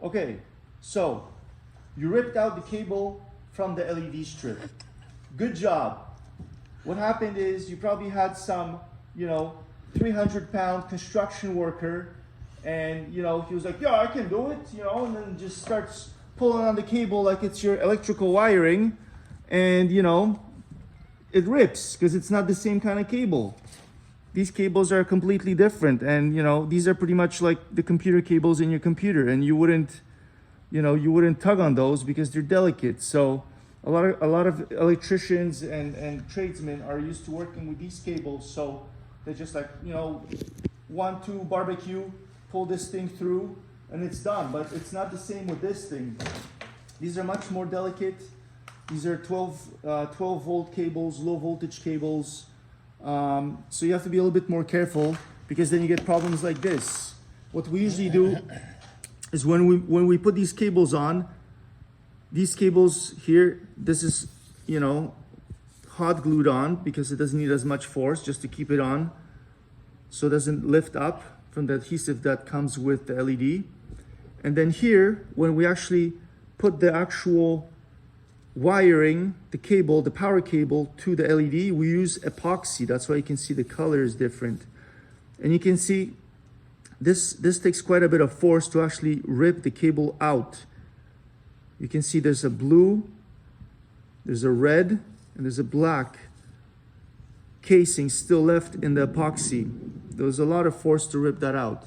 Okay, so you ripped out the cable from the LED strip. Good job. What happened is you probably had some, 300-pound construction worker, and he was like, yeah, I can do it, and then just starts pulling on the cable like it's your electrical wiring, and it rips because it's not the same kind of cable. These cables are completely different, and these are pretty much like the computer cables in your computer, and you wouldn't tug on those because they're delicate. So a lot of electricians and tradesmen are used to working with these cables, so they just like 1, 2 barbecue, pull this thing through, and it's done. But it's not the same with this thing. These are much more delicate. These are 12 volt cables, low voltage cables. So you have to be a little bit more careful, because then you get problems like this. What we usually do is when we put these cables on, these cables here, this is hot glued on because it doesn't need as much force, just to keep it on so it doesn't lift up from the adhesive that comes with the LED. And then here, when we actually put the actual wiring, the cable, the power cable to the LED, we use epoxy. That's why you can see the color is different. And you can see this takes quite a bit of force to actually rip the cable out. You can see there's a blue, there's a red, and there's a black casing still left in the epoxy. There was a lot of force to rip that out.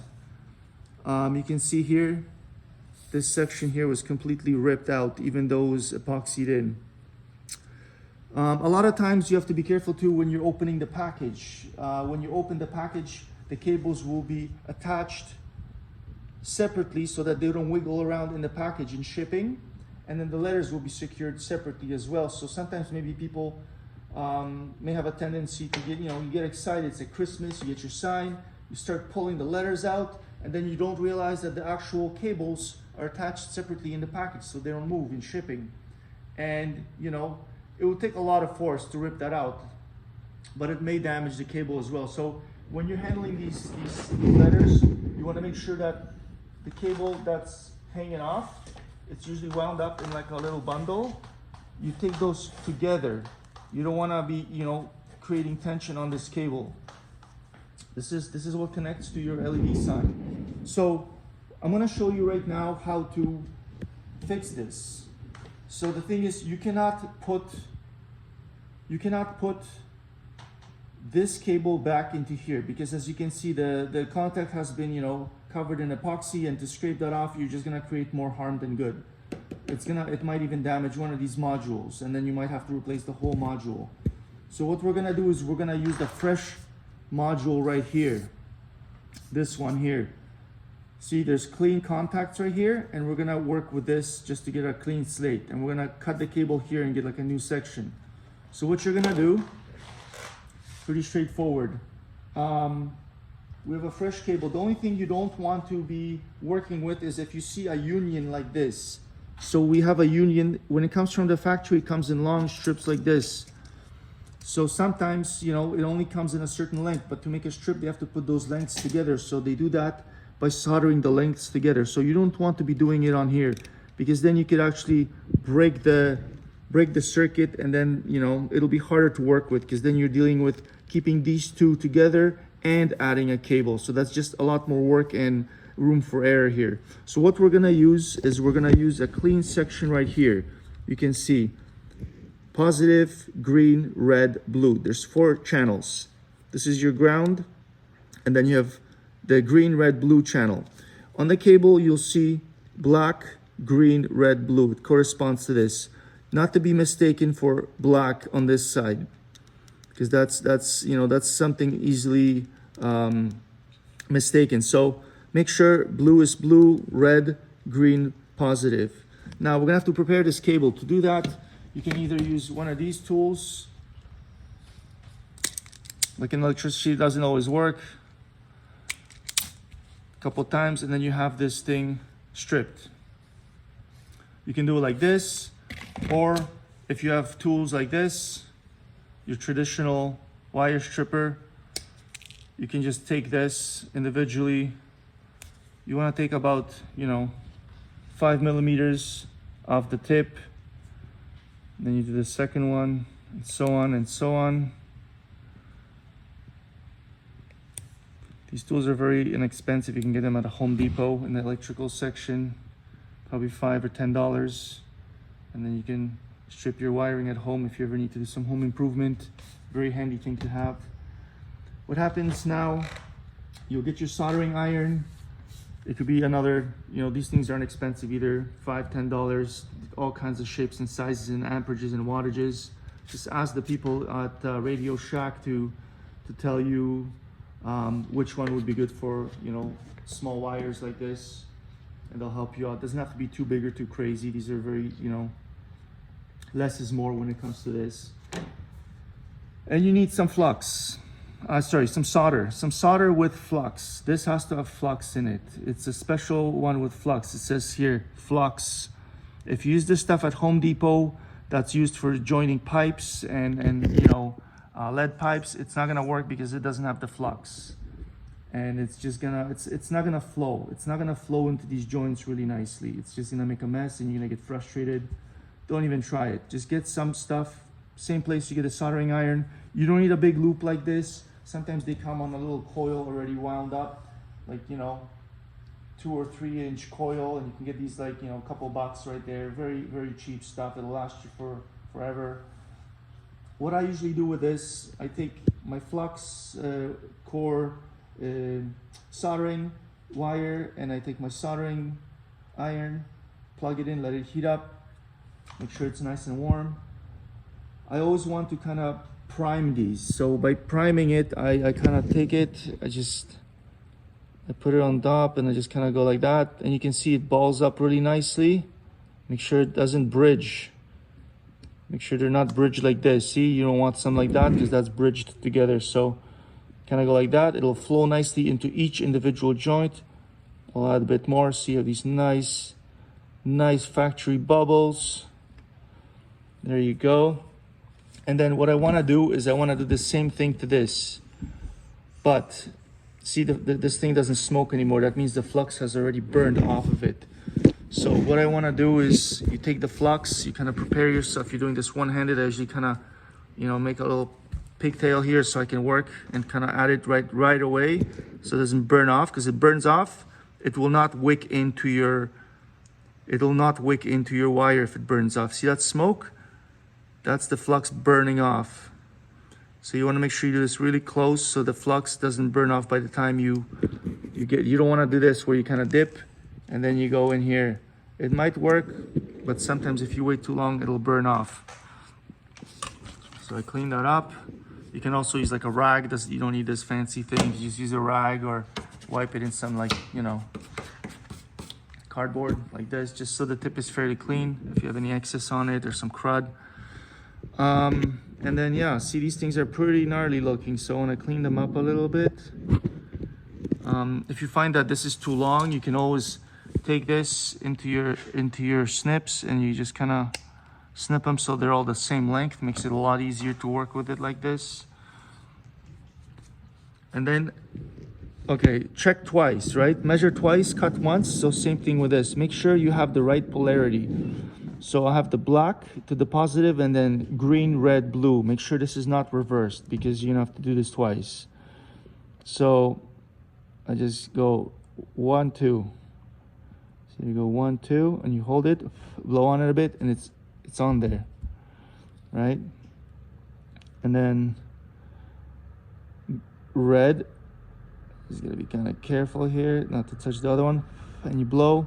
You can see here, this section here was completely ripped out, even though it was epoxied in. A lot of times you have to be careful too when you're opening the package. When you open the package, the cables will be attached separately so that they don't wiggle around in the package in shipping. And then the letters will be secured separately as well. So sometimes maybe people may have a tendency to get, you get excited. It's like Christmas, you get your sign, you start pulling the letters out, and then you don't realize that the actual cables are attached separately in the package, so they don't move in shipping. And it would take a lot of force to rip that out, but it may damage the cable as well. So when you're handling these letters, you want to make sure that the cable that's hanging off, it's usually wound up in like a little bundle. You take those together. You don't want to be creating tension on this cable. This is what connects to your LED sign. So I'm going to show you right now how to fix this. So the thing is, you cannot put this cable back into here, because as you can see, the contact has been covered in epoxy, and to scrape that off, you're just going to create more harm than good. It might even damage one of these modules, and then you might have to replace the whole module. So what we're going to do is we're going to use the fresh module right here, this one here. See, there's clean contacts right here, and we're going to work with this just to get a clean slate, and we're going to cut the cable here and get like a new section. So what you're going to do, pretty straightforward. We have a fresh cable. The only thing you don't want to be working with is if you see a union like this. So we have a union. When it comes from the factory, it comes in long strips like this. So sometimes, it only comes in a certain length, but to make a strip, they have to put those lengths together. So they do that by soldering the lengths together. So you don't want to be doing it on here, because then you could actually break the circuit, and then, it'll be harder to work with, because then you're dealing with keeping these two together and adding a cable. So that's just a lot more work and room for error here. So what we're gonna use is we're gonna use a clean section right here. You can see positive, green, red, blue. There's 4 channels. This is your ground, and then you have the green, red, blue channel. On the cable, you'll see black, green, red, blue. It corresponds to this. Not to be mistaken for black on this side, because that's something easily mistaken. So make sure blue is blue, red, green, positive. Now we're gonna have to prepare this cable. To do that, you can either use one of these tools. Like in electricity, it doesn't always work. A couple times, and then you have this thing stripped. You can do it like this, or if you have tools like this, your traditional wire stripper, you can just take this individually. You want to take about 5 millimeters off the tip. Then you do the second one, and so on and so on. These tools are very inexpensive. You can get them at a Home Depot in the electrical section, probably $5 or $10. And then you can strip your wiring at home if you ever need to do some home improvement. Very handy thing to have. What happens now, you'll get your soldering iron. It could be another, these things aren't expensive either, $5, $10, all kinds of shapes and sizes and amperages and wattages. Just ask the people at Radio Shack to tell you which one would be good for, small wires like this, and they'll help you out. It doesn't have to be too big or too crazy. These are very, less is more when it comes to this. And you need some flux. Some solder with flux. This has to have flux in it. It's a special one with flux. It says here, flux. If you use this stuff at Home Depot, that's used for joining pipes and lead pipes, it's not gonna work because it doesn't have the flux. And it's just gonna, it's not gonna flow. It's not gonna flow into these joints really nicely. It's just gonna make a mess and you're gonna get frustrated. Don't even try it. Just get some stuff, same place you get a soldering iron. You don't need a big loop like this. Sometimes they come on a little coil already wound up, like, 2 or 3 inch coil, and you can get these like, a couple bucks right there. Very, very cheap stuff. It'll last you for forever. What I usually do with this, I take my flux core soldering wire, and I take my soldering iron, plug it in, let it heat up, make sure it's nice and warm. I always want to kind of prime these. So by priming it, I kind of take it, I put it on top and I just kind of go like that, and you can see it balls up really nicely. Make sure it doesn't bridge. Make sure they're not bridged like this. See, you don't want some like that because that's bridged together. So kind of go like that. It'll flow nicely into each individual joint. I'll add a bit more. See how these nice factory bubbles. There you go. And then what I want to do is I want to do the same thing to this. But see, this thing doesn't smoke anymore. That means the flux has already burned off of it. So what I want to do is you take the flux, you kind of prepare yourself. You're doing this one-handed. I usually kind of, make a little pigtail here so I can work and kind of add it right away so it doesn't burn off. Because it burns off, it will not wick into your wire if it burns off. See that smoke? That's the flux burning off. So you want to make sure you do this really close so the flux doesn't burn off by the time you don't want to do this where you kind of dip and then you go in here. It might work, but sometimes if you wait too long, it'll burn off. So I clean that up. You can also use like a rag. You don't need this fancy thing. You just use a rag or wipe it in some cardboard like this, just so the tip is fairly clean. If you have any excess on it or some crud. And then yeah, see, these things are pretty gnarly looking, so I want to clean them up a little bit. If you find that this is too long, you can always take this into your snips and you just kind of snip them so they're all the same length. Makes it a lot easier to work with it like this. And then okay, check twice, right? Measure twice, cut once. So same thing with this. Make sure you have the right polarity. So I have the black to the positive and then green, red, blue. Make sure this is not reversed because you're gonna have to do this twice. So I just go 1, 2. So you go 1, 2, and you hold it, blow on it a bit, and it's on there, right? And then red. Just gotta be kind of careful here not to touch the other one, and you blow.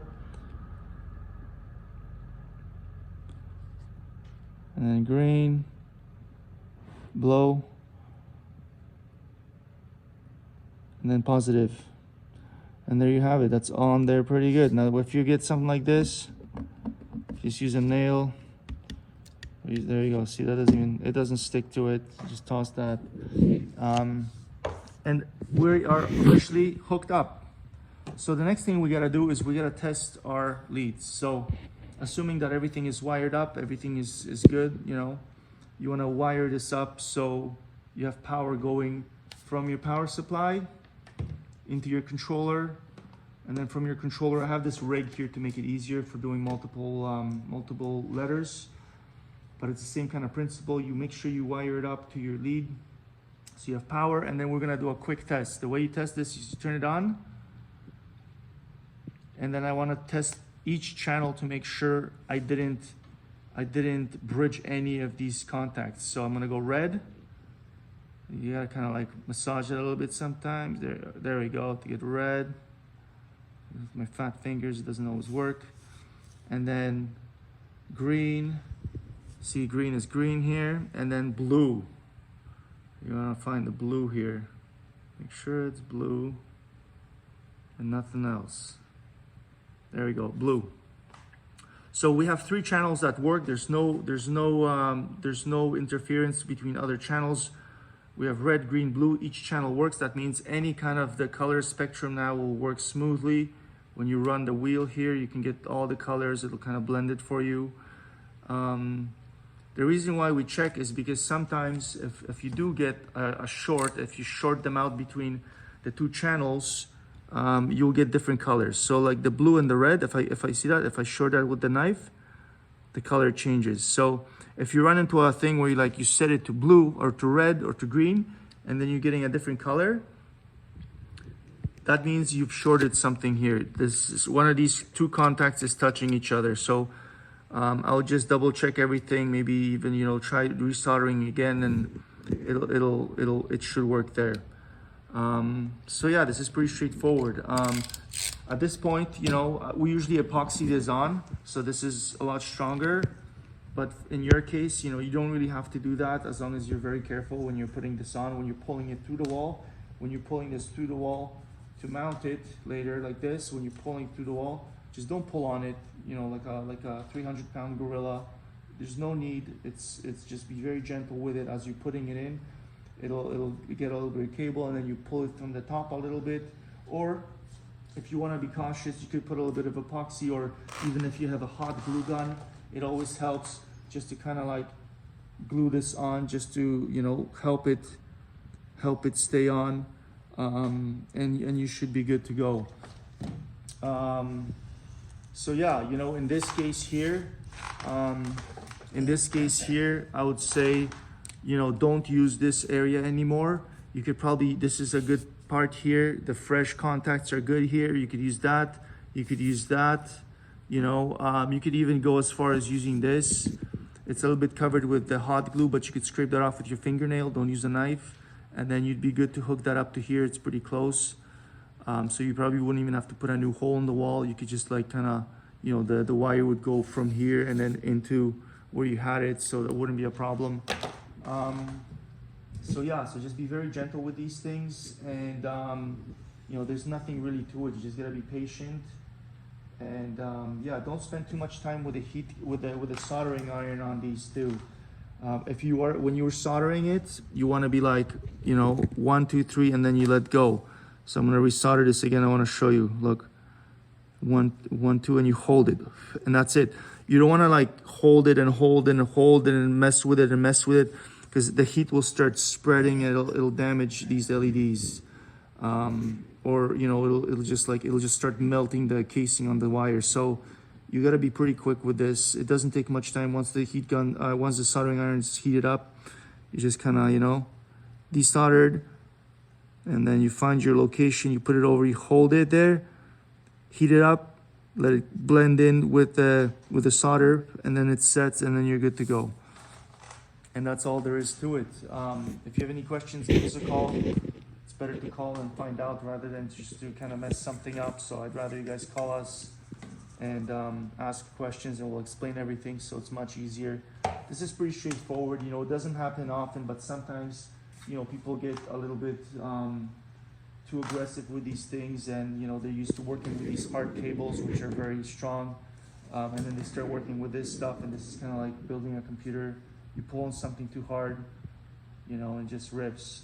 And then green, blow, and then positive. And there you have it. That's on there pretty good. Now, if you get something like this, just use a nail. There you go. See, that it doesn't stick to it. Just toss that. And we are officially hooked up. So the next thing we gotta do is we gotta test our leads. So assuming that everything is wired up, everything is good, you wanna wire this up so you have power going from your power supply into your controller, And then from your controller, I have this rig here to make it easier for doing multiple letters. But it's the same kind of principle. You make sure you wire it up to your lead so you have power, and then we're gonna do a quick test. The way you test this is you turn it on, and then I wanna test each channel to make sure I didn't bridge any of these contacts. So I'm gonna go red. You gotta kind of like massage it a little bit sometimes. There we go, to get red. With my fat fingers, it doesn't always work. And then green. See, green is green here, and then blue. You wanna find the blue here. Make sure it's blue and nothing else. There we go, blue. So we have 3 channels that work. There's no interference between other channels. We have red, green, blue. Each channel works. That means any kind of the color spectrum now will work smoothly. When you run the wheel here, you can get all the colors. It'll kind of blend it for you. The reason why we check is because sometimes if you do get a short, if you short them out between the 2 channels, you'll get different colors. So like the blue and the red, if I see that, if I short that with the knife, the color changes. So if you run into a thing where you set it to blue or to red or to green, and then you're getting a different color, that means you've shorted something here. This is one of these 2 contacts is touching each other. So I'll just double check everything, maybe even try resoldering again, and it should work there. So yeah, this is pretty straightforward. At this point, we usually epoxy this on, so this is a lot stronger. But in your case, you don't really have to do that, as long as you're very careful when you're putting this on, when you're pulling it through the wall. When you're pulling this through the wall to mount it later like this, when you're pulling through the wall, just don't pull on it, like a 300-pound gorilla. There's no need. It's just be very gentle with it as you're putting it in. It'll get a little bit of cable, and then you pull it from the top a little bit. Or if you want to be cautious, you could put a little bit of epoxy, or even if you have a hot glue gun, it always helps just to kind of like glue this on, just to help it stay on, and you should be good to go. So yeah, in this case here, I would say, don't use this area anymore. You could probably, this is a good part here. The fresh contacts are good here. You could use that. You could use that. You could even go as far as using this. It's a little bit covered with the hot glue, but you could scrape that off with your fingernail. Don't use a knife. And then you'd be good to hook that up to here. It's pretty close. So you probably wouldn't even have to put a new hole in the wall. You could just like kind of, the wire would go from here and then into where you had it. So that wouldn't be a problem. So yeah, so just be very gentle with these things, and there's nothing really to it. You just gotta be patient, and yeah, don't spend too much time with the heat with the soldering iron on these too. When you're soldering it, you want to be like 1, 2, 3, and then you let go. So I'm gonna resolder this again. I want to show you. Look, 1, 2, and you hold it, and that's it. You don't want to like hold it and hold it and hold it and mess with it and mess with it, because the heat will start spreading and it'll damage these LEDs, or it'll just start melting the casing on the wire. So you got to be pretty quick with this. It doesn't take much time. Once the once the soldering iron is heated up, you just kind of desoldered, and then you find your location. You put it over. You hold it there, heat it up. Let it blend in with the solder, and then it sets, and then you're good to go. And that's all there is to it. If you have any questions, give us a call. It's better to call and find out rather than just to kind of mess something up. So I'd rather you guys call us and ask questions, and we'll explain everything, so it's much easier. This is pretty straightforward. It doesn't happen often, but sometimes people get a little bit too aggressive with these things, and they're used to working with these hard cables, which are very strong, and then they start working with this stuff, and this is kind of like building a computer. You pull on something too hard, and just rips.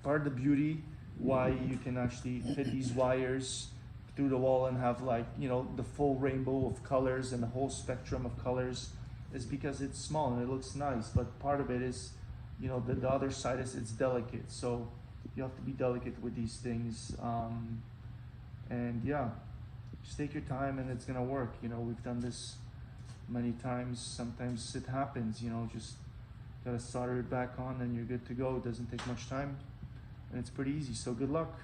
Part of the beauty why you can actually fit these wires through the wall and have the full rainbow of colors and the whole spectrum of colors is because it's small and it looks nice. But part of it is, the other side is it's delicate. So you have to be delicate with these things. And yeah, just take your time and it's gonna work. You know, we've done this many times. Sometimes it happens, you know, just gotta solder it back on and you're good to go. It doesn't take much time and it's pretty easy, so good luck.